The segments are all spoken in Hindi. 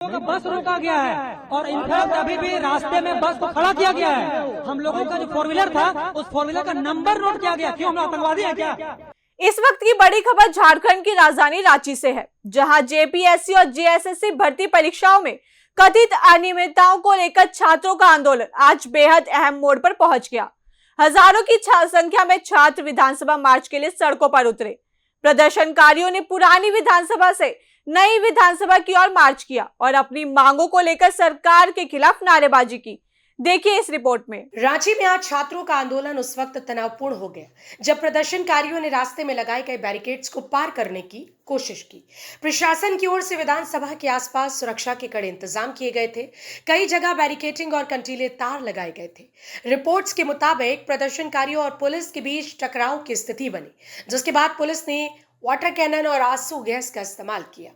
बस रोका गया है और इनफैक्ट अभी भी रास्ते में बस को खड़ा किया गया है। हम लोगों का जो फोर व्हीलर था उस फोर व्हीलर का नंबर नोट किया गया। क्यों, हम आतंकवादी हैं क्या? इस वक्त की बड़ी खबर झारखंड की राजधानी रांची से है, जहां जेपीएससी और जेएसएससी भर्ती परीक्षाओं में कथित अनियमितताओं को लेकर छात्रों का आंदोलन आज बेहद अहम मोड़ पर पहुंच गया। हजारों की संख्या में छात्र विधानसभा मार्च के लिए सड़कों पर उतरे। प्रदर्शनकारियों ने पुरानी विधानसभा से नई विधानसभा की ओर मार्च किया और अपनी मांगों को लेकर सरकार के खिलाफ नारेबाजी की। देखिए इस रिपोर्ट में। रांची में आज छात्रों का आंदोलन उस वक्त तनावपूर्ण हो गया जब प्रदर्शनकारियों ने रास्ते में लगाए गए बैरिकेड्स को पार करने की कोशिश की। प्रशासन की ओर से विधानसभा के आसपास सुरक्षा के कड़े इंतजाम किए गए थे। कई जगह बैरिकेडिंग और कंटीले तार लगाए गए थे। रिपोर्ट्स के मुताबिक प्रदर्शनकारियों और पुलिस के बीच टकराव की स्थिति बनी, जिसके बाद पुलिस ने वाटर कैनन और आंसू गैस का इस्तेमाल किया।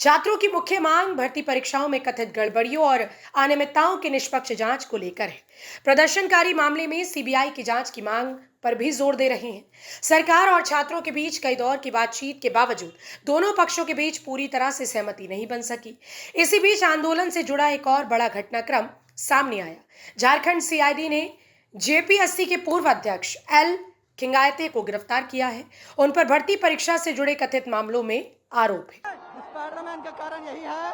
छात्रों की मुख्य मांग भर्ती परीक्षाओं में कथित गड़बड़ियों और अनियमितताओं की निष्पक्ष जांच को लेकर है। प्रदर्शनकारी मामले में सीबीआई की जांच की मांग पर भी जोर दे रहे हैं। सरकार और छात्रों के बीच कई दौर की बातचीत के बावजूद दोनों पक्षों के बीच पूरी तरह से सहमति नहीं बन सकी। इसी बीच आंदोलन से जुड़ा एक और बड़ा घटनाक्रम सामने आया। झारखंड सीआईडी ने जेपीएससी के पूर्व अध्यक्ष एल खिंगायते को गिरफ्तार किया है। उन पर भर्ती परीक्षा से जुड़े कथित मामलों में आरोप है। स्पाइडरमैन का कारण यही है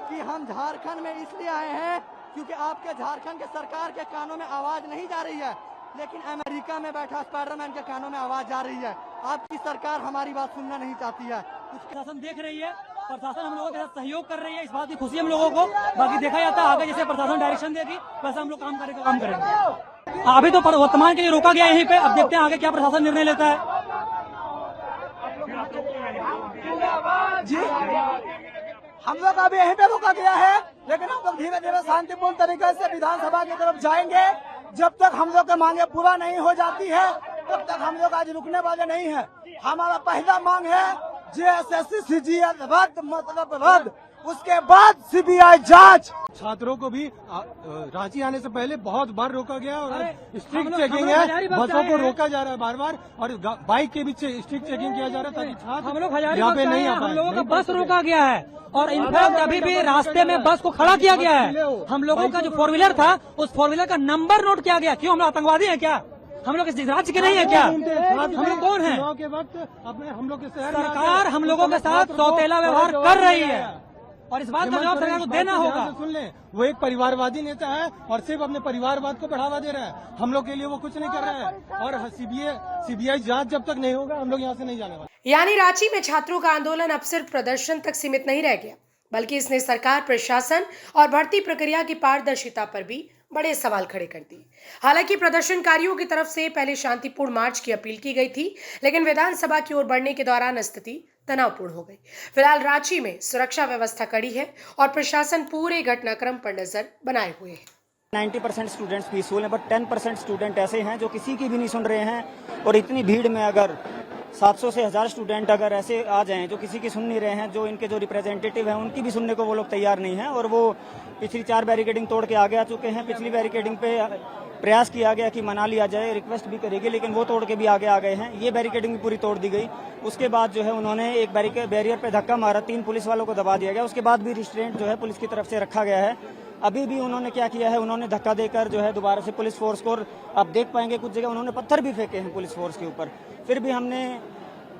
कि हम झारखंड में इसलिए आए हैं क्योंकि आपके झारखंड के सरकार के कानों में आवाज नहीं जा रही है, लेकिन अमेरिका में बैठा स्पाइडरमैन के कानों में आवाज जा रही है। आपकी सरकार हमारी बात सुनना नहीं चाहती है। प्रशासन देख रही है, प्रशासन हम लोगों के साथ सहयोग कर रही है, इस बात की खुशी हम लोगों को। बाकी देखा जाता है आगे जैसे प्रशासन डायरेक्शन देगी वैसे हम लोग काम करेंगे। अभी तो वर्तमान के लिए रोका गया यहीं पे, अब देखते हैं आगे क्या प्रशासन निर्णय लेता है। जी, हम लोग अभी यहीं पे रोका गया है, लेकिन हम लोग धीरे धीरे शांतिपूर्ण तरीके से विधानसभा की तरफ जाएंगे। जब तक हम लोग की मांगे पूरा नहीं हो जाती है तब तक हम लोग आज रुकने वाले नहीं है। हमारा पहला मांग है जेएसएससी सीजीएल रद्द, मतलब रद्द, उसके बाद सीबीआई जांच। छात्रों को भी रांची आने से पहले बहुत बार रोका गया और स्ट्रिक्ट चेकिंग है। बसों को रोका जा रहा है बार बार और बाइक के बीच स्ट्रिक्ट चेकिंग किया जा रहा है ताकि छात्र यहाँ पे नहीं आ पाए। हम लोगों का बस रोका गया है और इनफैक्ट अभी भी रास्ते में बस को खड़ा किया गया है। हम लोगों का जो फोर व्हीलर था उस फोर व्हीलर का नंबर नोट किया गया। क्यों, हम लोग आतंकवादी हैं क्या? हम लोग इस राज्य के नहीं है क्या? हम लोग कौन है? के वक्त अपने हम लोग के शहर सरकार हम लोगों के साथ सौतेला व्यवहार कर रही है और इस बात का जवाब सरकार को देना होगा। सुन ले, वो एक परिवारवादी नेता है और सिर्फ अपने परिवारवाद को बढ़ावा दे रहा है। हम लोग के लिए वो कुछ नहीं कर रहा है और सीबीआई जांच जब तक नहीं होगा हम लोग यहाँ से नहीं जाने वाले। यानी रांची में छात्रों का आंदोलन अब सिर्फ प्रदर्शन तक सीमित नहीं रह गया, बल्कि इसने सरकार, प्रशासन और भर्ती प्रक्रिया की पारदर्शिता पर भी बड़े सवाल खड़े कर दिए। हालांकि प्रदर्शनकारियों की तरफ से पहले शांतिपूर्ण मार्च की अपील की गई थी, लेकिन विधानसभा की ओर बढ़ने के दौरान स्थिति तनावपूर्ण हो गई। फिलहाल रांची में सुरक्षा व्यवस्था कड़ी है और प्रशासन पूरे घटनाक्रम पर नजर बनाए हुए है। 90% स्टूडेंट्स पीसफुल हैं, बट 10% स्टूडेंट ऐसे हैं जो किसी की भी नहीं सुन रहे हैं। और इतनी भीड़ में अगर 700 से 1000 स्टूडेंट अगर ऐसे आ जाएं जो किसी की सुन नहीं रहे हैं, जो इनके जो रिप्रेजेंटेटिव हैं उनकी भी सुनने को वो लोग तैयार नहीं हैं और वो पिछली 4 बैरिकेडिंग तोड़ के आगे आ चुके हैं। पिछली बैरिकेडिंग पे प्रयास किया गया कि मना लिया जाए, रिक्वेस्ट भी करेगी, लेकिन वो तोड़ के भी आगे आ गए हैं। ये बैरिकेडिंग भी पूरी तोड़ दी गई। उसके बाद जो है उन्होंने एक बैरियर पे धक्का मारा, 3 पुलिस वालों को दबा दिया गया। उसके बाद भी रिस्ट्रेंट जो है पुलिस की तरफ से रखा गया है। अभी भी उन्होंने क्या किया है, उन्होंने धक्का देकर जो है दोबारा से पुलिस फोर्स को, आप देख पाएंगे कुछ जगह उन्होंने पत्थर भी फेंके हैं पुलिस फोर्स के ऊपर। फिर भी हमने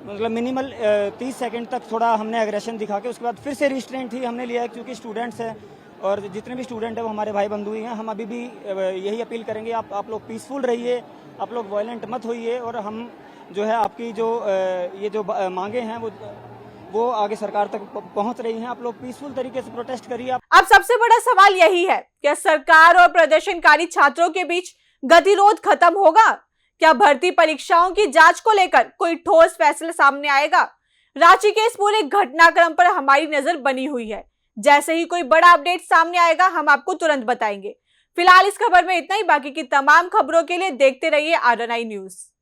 मतलब मिनिमल 30 सेकंड तक थोड़ा हमने एग्रेशन दिखा के उसके बाद फिर से रिस्ट्रेंट ही हमने लिया है, क्योंकि स्टूडेंट्स हैं और जितने भी स्टूडेंट हैं वो हमारे भाई बंधु ही हैं। हम अभी भी यही अपील करेंगे, आप लोग पीसफुल रहिए, आप लोग वायलेंट मत होइए और हम जो है आपकी जो ये जो मांगे हैं वो आगे सरकार तक पहुंच रही हैं। आप लोग पीसफुल तरीके से प्रोटेस्ट करिए। अब सबसे बड़ा सवाल यही है, क्या सरकार और प्रदर्शनकारी छात्रों के बीच गतिरोध खत्म होगा? क्या भर्ती परीक्षाओं की जांच को लेकर कोई ठोस फैसला सामने आएगा? रांची के इस पूरे घटनाक्रम पर हमारी नजर बनी हुई है। जैसे ही कोई बड़ा अपडेट सामने आएगा हम आपको तुरंत बताएंगे। फिलहाल इस खबर में इतना ही। बाकी की तमाम खबरों के लिए देखते रहिए RNI न्यूज।